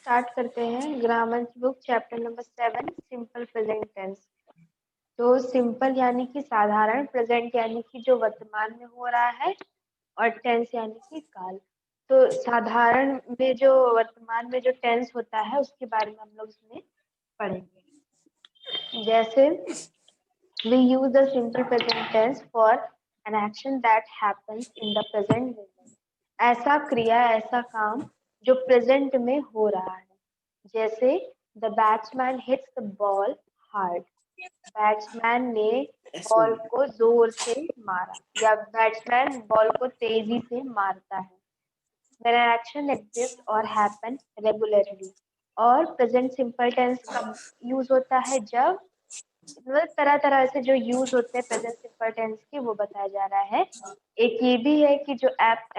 Start करते हैं grammar की book chapter number 7 simple present tense. तो सिंपल यानी कि साधारण, प्रेजेंट यानी कि जो वर्तमान में हो रहा है, और टेंस यानी कि काल। तो साधारण में जो वर्तमान में जो टेंस होता है उसके बारे में हम लोग इसमें पढ़ेंगे। जैसे we use the simple present tense for an action that happens in the present moment। ऐसा क्रिया, ऐसा काम जो प्रेजेंट में हो रहा है। जैसे the batsman hits the ball hard, batsman ने बॉल को जोर से मारा, या बैट्समैन बॉल को तेजी से मारता है। When an action exists or happen regularly। और प्रेजेंट सिंपल टेंस का यूज होता है जब, मतलब तरह तरह से जो यूज होते हैं प्रेजेंट सिंपल टेंस के, वो बताया जा रहा है। एक ये भी है कि जो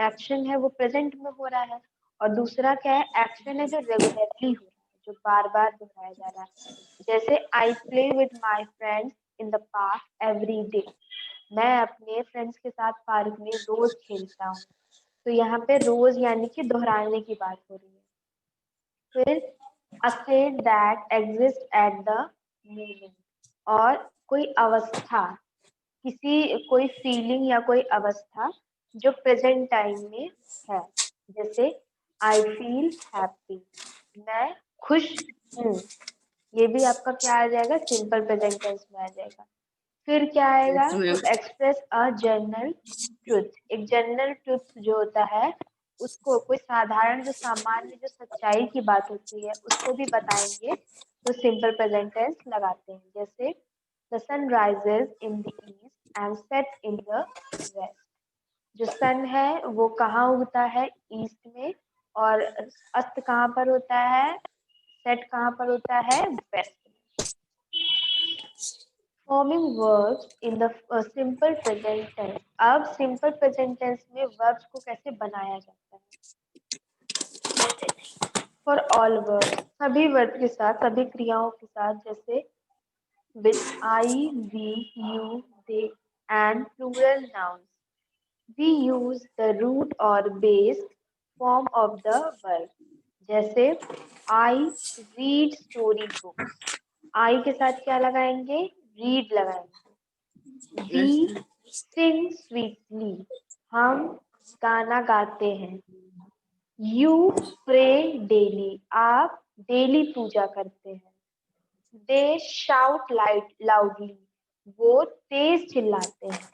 एक्शन है वो प्रेजेंट में हो रहा है, और दूसरा क्या है, एक्शन है जो रेगुलरली हो रहा है, जो बार बार दोहराया जा रहा है। जैसे I play with my friends in the park every day, मैं अपने फ्रेंड्स के साथ पार्क में रोज खेलता हूँ। तो यहाँ पे रोज यानी कि दोहराने की बात हो रही है। फिर a state that exist at the moment, और कोई अवस्था, कोई फीलिंग या कोई अवस्था जो प्रेजेंट टाइम में है। जैसे आई फील हैप्पी, मैं खुश हूँ। ये भी आपका क्या आ जाएगा, सिंपल प्रेजेंट टेंस में आ जाएगा। फिर क्या आएगा, to express a general truth. एक जनरल ट्रुथ जो होता है उसको, कोई साधारण जो सामान्य जो सच्चाई की बात होती है उसको भी बताएंगे, तो सिंपल प्रेजेंट टेंस लगाते हैं। जैसे the sun rises in the east and set in the west. जो सन है वो कहाँ उगता है, ईस्ट में, और अस्त कहाँ पर होता है, सेट कहाँ पर होता है, वेस्ट में। Forming verbs in the simple present tense. अब सिंपल प्रेजेंट टेंस में वर्ब्स को कैसे बनाया जाता है। फॉर ऑल वर्ब्स, सभी वर्ब के साथ, सभी क्रियाओं के साथ, जैसे with I, we, you, they and plural nouns, we use the root or base form of the verb। जैसे I read story books, I के साथ क्या लगाएंगे, read लगाएंगे। We sing sweetly, हम गाना गाते हैं। You pray daily, आप डेली पूजा करते हैं। They shout loudly, वो तेज चिल्लाते हैं।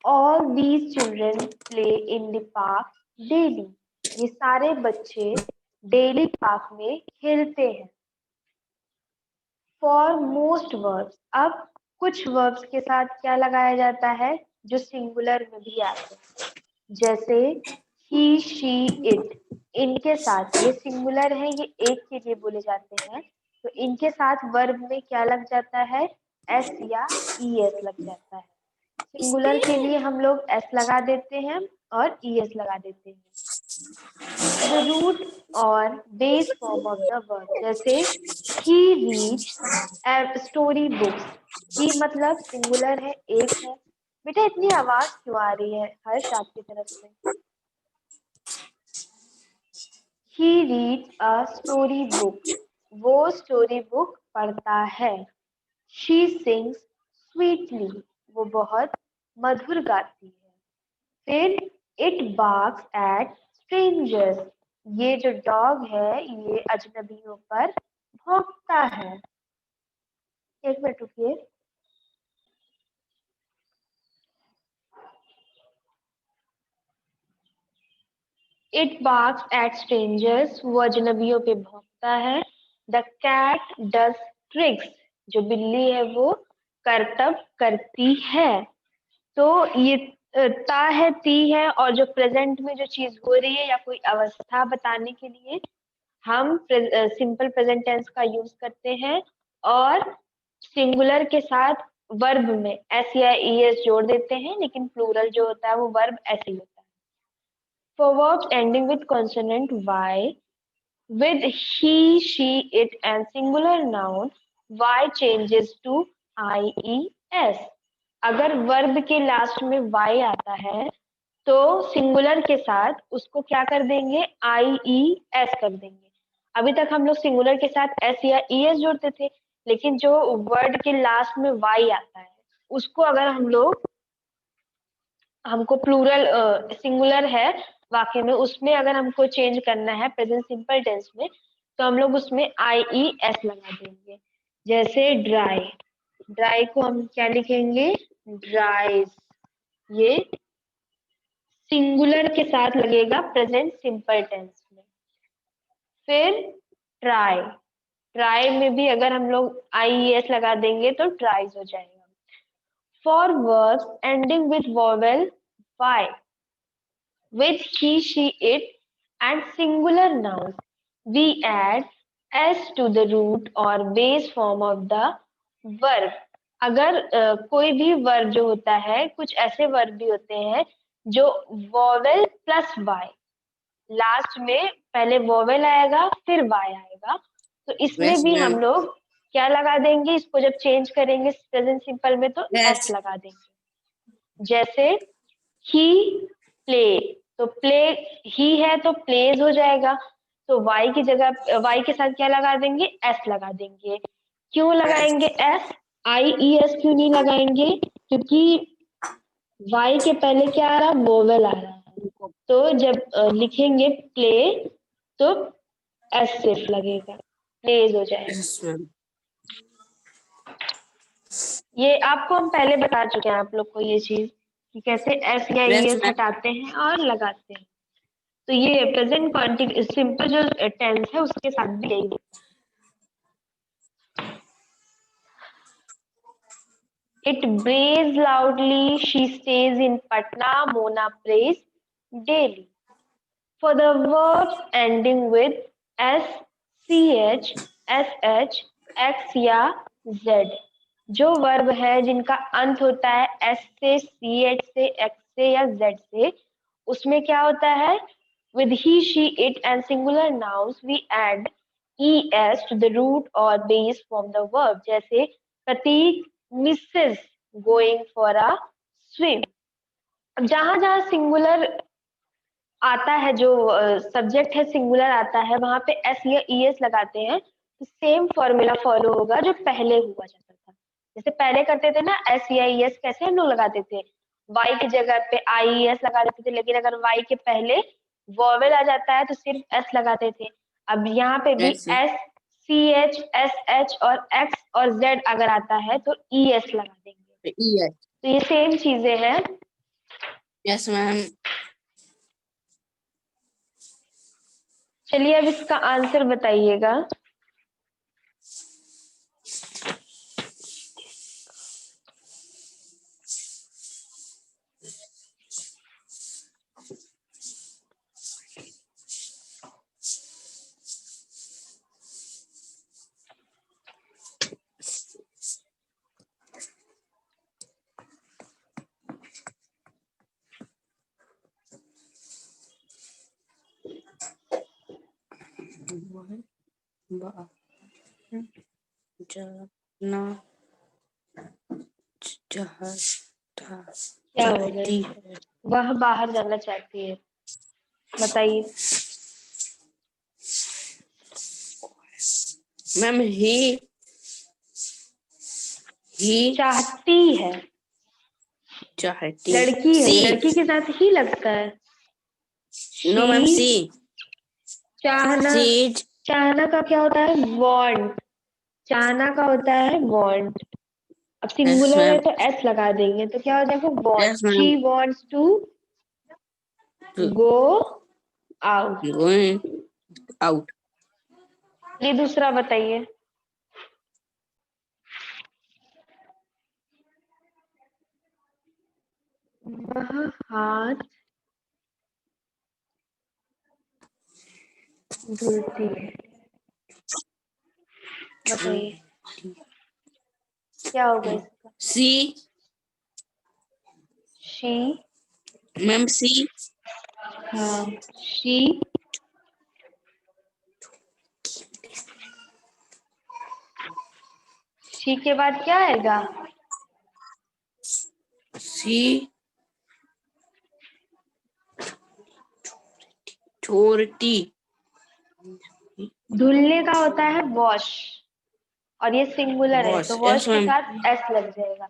All these children play in the park daily, ये सारे बच्चे डेली पार्क में खेलते हैं। For most verbs, अब कुछ verbs के साथ क्या लगाया जाता है जो सिंगुलर में भी आते हैं। जैसे he, she, it, इनके साथ, ये सिंगुलर है, ये एक के लिए बोले जाते हैं, तो इनके साथ वर्ब में क्या लग जाता है, एस या ईएस लग जाता है। सिंगुलर के लिए हम लोग एस लगा देते हैं और ईएस लगा देते हैं। द रूट और base form of the verb, जैसे he reads स्टोरी बुक्स। ही मतलब सिंगुलर है, एक है। बेटा इतनी आवाज क्यों आ रही है हर्ष आपकी तरफ से। He reads a story book, वो स्टोरी बुक पढ़ता है। She sings sweetly, वो बहुत मधुर गाती है। फिर it barks at strangers, ये जो डॉग है ये अजनबियों पर भौंकता है। एक मिनट रुकिए। It barks at strangers, वो अजनबियों पे भौंकता है। The cat does tricks, जो बिल्ली है वो करतब करती है। तो ये ता है, ती है, और जो प्रेजेंट में जो चीज हो रही है या कोई अवस्था बताने के लिए हम सिंपल प्रेजेंट टेंस का यूज करते हैं, और सिंगुलर के साथ वर्ब में एस या ईएस जोड़ देते हैं, लेकिन प्लूरल जो होता है वो वर्ब ऐसे ही होता है। For verbs ending with consonant y, with he, she, it and singular noun, y changes to ies। अगर वर्ब के लास्ट में y आता है तो सिंगुलर के साथ उसको क्या कर देंगे, आई ई एस कर देंगे। अभी तक हम लोग सिंगुलर के साथ एस या ईएस जोड़ते थे, लेकिन जो वर्ड के लास्ट में वाई आता है उसको अगर हमको प्लूरल सिंगुलर है वाक्य में, उसमें अगर हमको चेंज करना है प्रेजेंट सिंपल टेंस में, तो हम लोग उसमें आई ई एस लगा देंगे। जैसे ड्राई, ड्राई को हम क्या लिखेंगे, ड्राइज। ये सिंगुलर के साथ लगेगा प्रेजेंट सिंपल टेंस में। फिर ट्राई, ट्राई में भी अगर हम लोग आई ई एस लगा देंगे तो ट्राइज हो जाएगा। For verbs ending with vowel y, with he, she, it, and singular nouns, we add s to the root or base form of the verb. अगर कोई भी वर्ब जो होता है, कुछ ऐसे वर्ब भी होते हैं जो वॉवेल प्लस वाई, लास्ट में पहले वॉवेल आएगा फिर वाई आएगा, तो इसमें यस भी मैम। हम लोग क्या लगा देंगे, इसको जब चेंज करेंगे प्रेजेंट सिंपल में तो एस यस लगा देंगे। जैसे ही प्ले, तो प्ले ही है तो प्लेज हो जाएगा, तो वाई की जगह वाई के साथ क्या लगा देंगे, एस लगा देंगे। क्यों लगाएंगे एस, आई ई एस क्यों नहीं लगाएंगे, क्योंकि वाई के पहले क्या आ रहा है, वोवेल आ रहा है, तो जब लिखेंगे प्ले तो एस सिर्फ लगेगा, प्लेज हो जाएगा। Yes ma'am. ये आपको हम पहले बता चुके हैं आप लोग को ये चीज कि कैसे एस या ई यस एस मैम। हटाते हैं और लगाते हैं। तो ये प्रेजेंट क्वांटिटी सिंपल जो टेंस है उसके साथ भी यही होता है। It brays loudly, she stays in Patna, Mona prays daily. For the verbs ending with s, ch, sh, x या z, जो वर्ब है जिनका अंत होता है s से, ch से, x से या z से, उसमें क्या होता है, with he, she, it and singular nouns we add es to the root or base from the verb. जैसे प्रतीक Mrs. going for a swim। अब जहां जहां सिंगुलर आता है, जो सब्जेक्ट है सिंगुलर आता है, वहां पे एस या ई एस लगाते हैं, तो सेम फॉर्मूला फॉलो होगा जो पहले हुआ जाता था। जैसे पहले करते थे ना एस या ई एस, कैसे हम लोग लगाते थे, वाई की जगह पे आई ई एस लगा देते थे, लेकिन अगर वाई के पहले वॉवेल आ जाता है तो सिर्फ एस लगाते थे। अब यहाँ पे भी es S, C H, S H और एक्स और जेड अगर आता है तो ई एस लगा देंगे। यस। तो ये सेम चीजें हैं। Yes ma'am. चलिए अब इसका आंसर बताइएगा। जाना चाहता क्या हो गया, चाहती है। वह बाहर जाना चाहती है, बताइए। मैम ही चाहती है, चाहती। लड़की है, सी। लड़की के साथ ही लगता है। No ma'am, see. शी, चाहना, सीज। चाहना का क्या होता है, वांट, चाहना का होता है वांट। अब यस सिंगुलर है मैम। तो एस लगा देंगे तो क्या हो जाएगा, want, yes ma'am. She wants to go out. Going out. ये दूसरा बताइए। वह हाथ धुलती है, बताइए क्या होगा इसका। सी। शी, मैम सी। हाँ शी, शी के बाद क्या आएगा, सी छोटी। धुलने का होता है वॉश, और ये सिंगुलर है तो वॉश वॉश यस के मैम साथ एस लग जाएगा।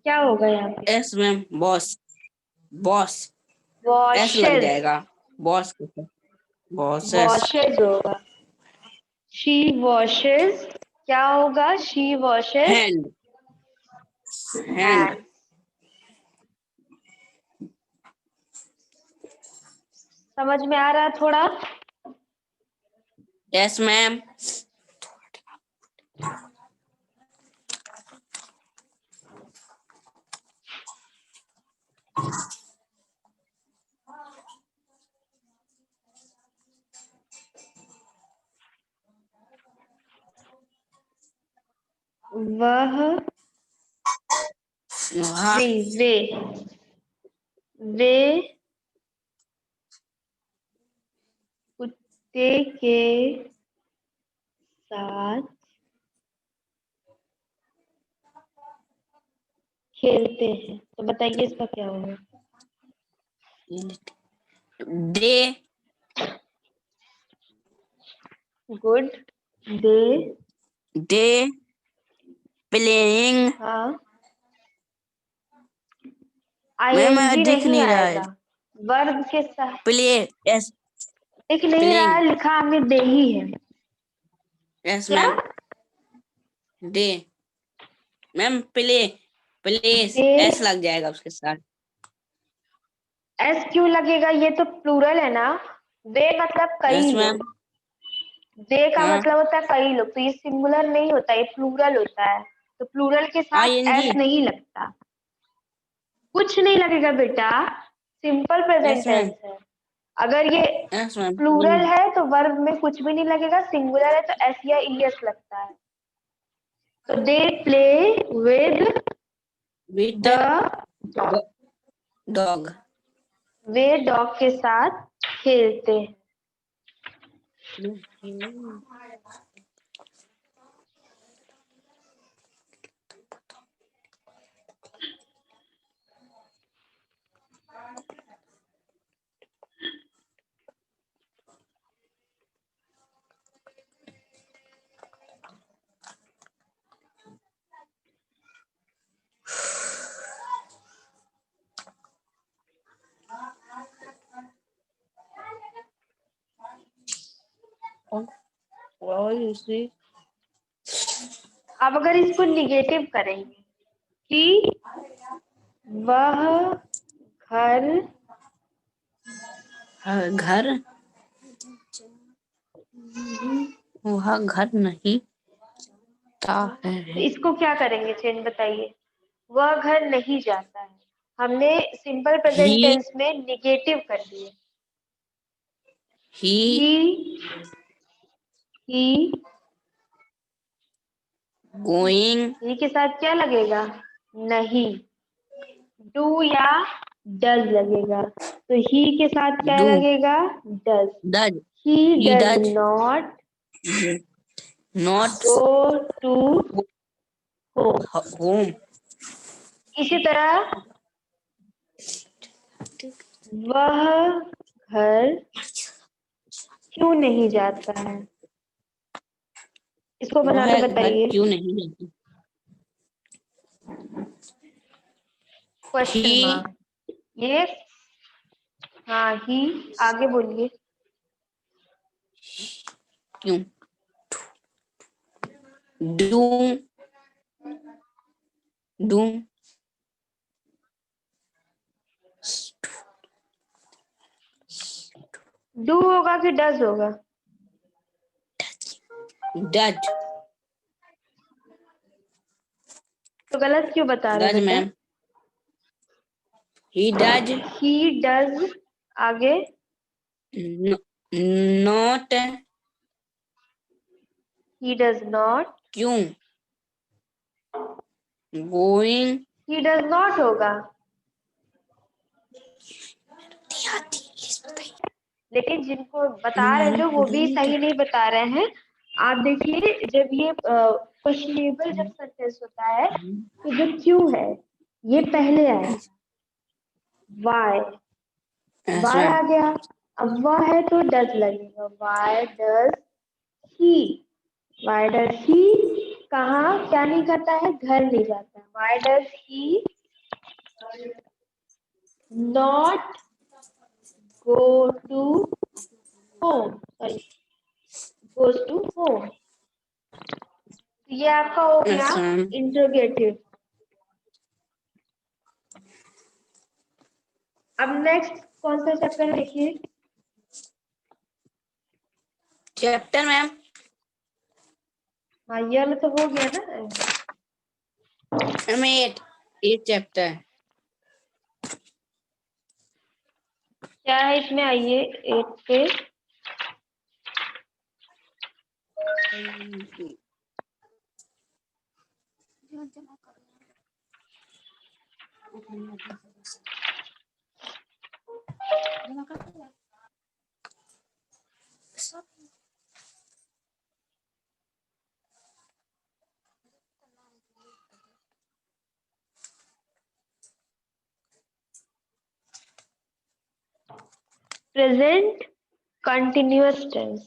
क्या होगा यहाँ पे? Yes ma'am boss boss S लग वॉशेस, जाएगा बॉस के साथ बॉसेस वॉशेज होगा। शी वॉशेज, क्या होगा? She washes hand hand hand. समझ में आ रहा है थोड़ा? यस मैम वह वह नहीं, वे कुत्ते के साथ खेलते हैं, तो बताइए इसका क्या होगा? दे गुड, दे, दे प्लेइंग हाँ, मैम आईएनजी दिख नहीं नहीं रहा है आएगा, वर्ब के साथ। प्ले यस दिख नहीं रहा प्लेइंग है, लिखा हमने दे ही है। यस क्या? Ma'am day ma'am place they, S लग जाएगा उसके साथ एस क्यों लगेगा? ये तो प्लूरल है ना। दे मतलब कई यस मैम लोग, दे का हाँ मतलब होता है कई लोग, तो ये सिंगुलर नहीं होता, ये प्लूरल होता है, तो प्लूरल के साथ आईएनजी एस नहीं लगता। कुछ नहीं लगेगा बेटा, simple present yes ma'am tense है। अगर ये यस मैम प्लूरल है तो वर्ब में कुछ भी नहीं लगेगा, सिंगुलर है तो एस या ईएस लगता है। तो they play with with the dog, dog way dog के साथ खेलते हैं। अब अगर इसको निगेटिव करेंगे कि वह घर घर वह घर नहीं था तो है इसको क्या करेंगे चेंज, बताइए? वह घर नहीं जाता है, हमने सिंपल प्रेजेंट ही टेंस में निगेटिव कर दिए। ही ही गोइंग ही के साथ क्या लगेगा? नहीं, डू या डज लगेगा, तो ही के साथ क्या डू लगेगा? Does. Does he he does does not not go to home. Home इसी तरह वह घर क्यों नहीं जाता है, इसको बनाना वह घर बताइए। क्यों नहीं जाती क्वेश्चन ही मार्क, ये, हाँ ही, आगे बोलिए। क्यों डू डू डू होगा कि डज होगा? डज तो गलत क्यों बता रहे डज बेटा? Ma'am he does he does, आगे नॉट ही डज नॉट, क्यों गोइंग ही डज नॉट होगा, लेकिन जिनको बता रहे हैं जो वो भी सही नहीं बता रहे हैं। आप देखिए, जब ये क्वेश्चनेबल जब सेंटेंस होता है तो जो क्यों है ये पहले आएगा, वाई, यस वाई मैम आ गया, अब वह है तो डज लगेगा, why does he? Why does he? कहाँ क्या नहीं करता है? घर नहीं जाता है. Why does he not go to home? Sorry, goes to home. ये आपका हो गया Yes, ma'am. इंट्रोगेटिव. अब नेक्स्ट कौन सा चैप्टर देखिए. Chapter ma'am. हाँ ये वाला तो हो गया ना. Ma'am 8 chapter. क्या है इसमें? आइए 8 पे. Present continuous tense.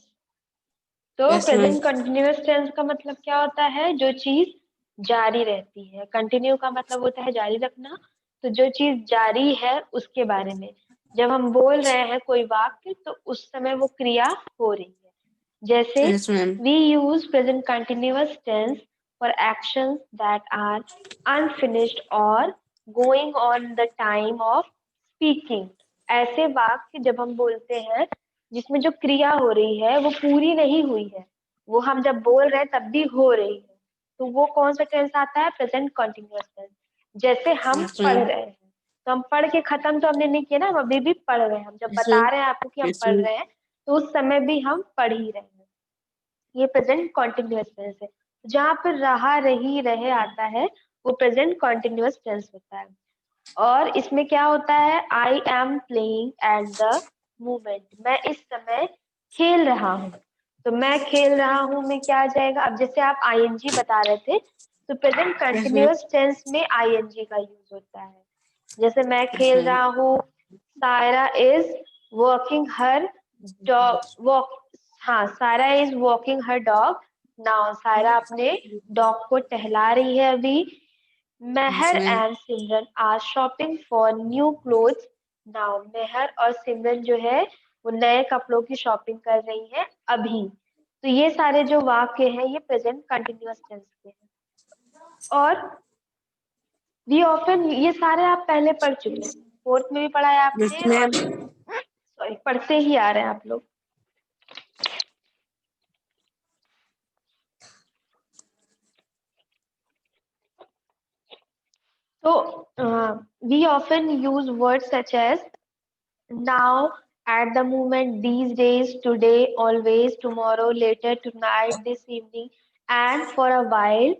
तो Yes, present ma'am. Continuous tense का मतलब क्या होता है? जो चीज जारी रहती है. कंटिन्यू का मतलब होता है जारी रखना. तो जो चीज जारी है उसके बारे में जब हम बोल रहे हैं कोई वाक्य तो उस समय वो क्रिया हो रही है. जैसे Yes, ma'am. we use present continuous tense for actions that are unfinished or going on the time of speaking. ऐसे वाक्य जब हम बोलते हैं जिसमें जो क्रिया हो रही है वो पूरी नहीं हुई है, वो हम जब बोल रहे हैं तब भी हो रही है, तो वो कौन सा टेंस आता है? Present continuous tense. जैसे हम Yes, पढ़ ma'am. रहे हैं तो हम पढ़ के खत्म तो हमने नहीं किया ना, हम अभी भी पढ़ रहे हैं. हम जब Yes, बता ma'am. रहे हैं आपको कि हम Yes, पढ़ ma'am. रहे हैं तो उस समय भी हम पढ़ ही रहे हैं. ये प्रेजेंट कॉन्टिन्यूअस टेंस है. जहाँ पर रहा रही रहे आता है वो प्रेजेंट कॉन्टिन्यूअस टेंस होता है. और इसमें क्या होता है? I am playing at the moment. मैं इस समय खेल रहा हूँ. तो मैं खेल रहा हूँ में क्या आ जाएगा? अब जैसे आप आईएनजी बता रहे थे तो present Yes, ma'am. Continuous tense में आईएनजी का यूज होता है. जैसे मैं Yes, खेल ma'am. रहा हूँ. Saira is walking her dog. Walk. हाँ, Saira is walking her dog now. Saira अपने डॉग को टहला रही है अभी. Yes, Mehar ma'am. And Simran are shopping for new clothes now. Mehar और सिमरन जो है वो नए कपड़ों की शॉपिंग कर रही है अभी. तो ये सारे जो वाक्य हैं ये प्रेजेंट कंटिन्यूअस टेंस के हैं. और वी ऑफन ये सारे आप पहले पढ़ चुके हैं. फोर्थ में भी पढ़ा है Yes, आपने और ma'am. सॉरी पढ़ते ही आ रहे हैं आप लोग. So we often use words such as now, at the moment, these days, today, always, tomorrow, later, tonight, this evening, and for a while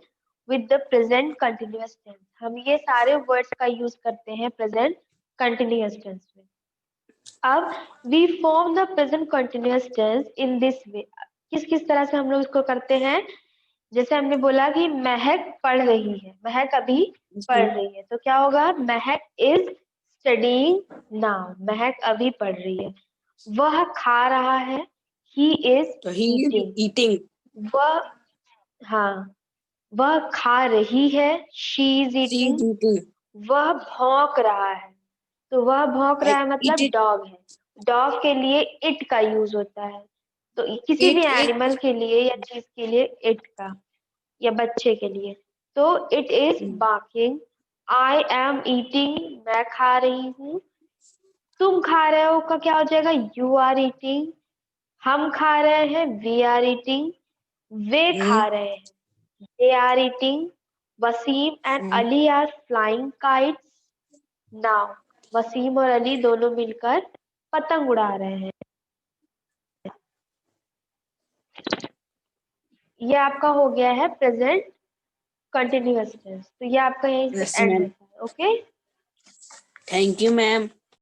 with the present continuous tense. हम ये सारे words का use करते हैं present continuous tense में. अब we form the present continuous tense in this way. किस किस तरह से हम लोग इसको करते हैं? जैसे हमने बोला कि महक पढ़ रही है. महक अभी Yes, पढ़ ma'am. रही है तो क्या होगा? महक इज स्टडीइंग नाउ. महक अभी पढ़ रही है. वह खा रहा है. He is So he is eating. eating. वह हाँ वह खा रही है. She is She is eating. eating. वह भौंक रहा है. तो वह भौंक रहा I है eat मतलब it. डॉग है. डॉग के लिए इट का यूज होता है. तो किसी भी It. एनिमल के लिए या चीज के लिए इट का या बच्चे के लिए. तो it is barking. I am eating. मैं खा रही हूँ. तुम खा रहे हो का क्या हो जाएगा? You are eating. हम खा रहे हैं. We are eating. वे खा रहे हैं. They are eating. Wasim and Ali are flying kites now. Wasim और अली दोनों मिलकर पतंग उड़ा रहे हैं. ये आपका हो गया है प्रेजेंट कंटिन्यूअस टेंस. तो ये आपका यहीं से Yes, एंड ma'am. होता है. ओके. Thank you, ma'am.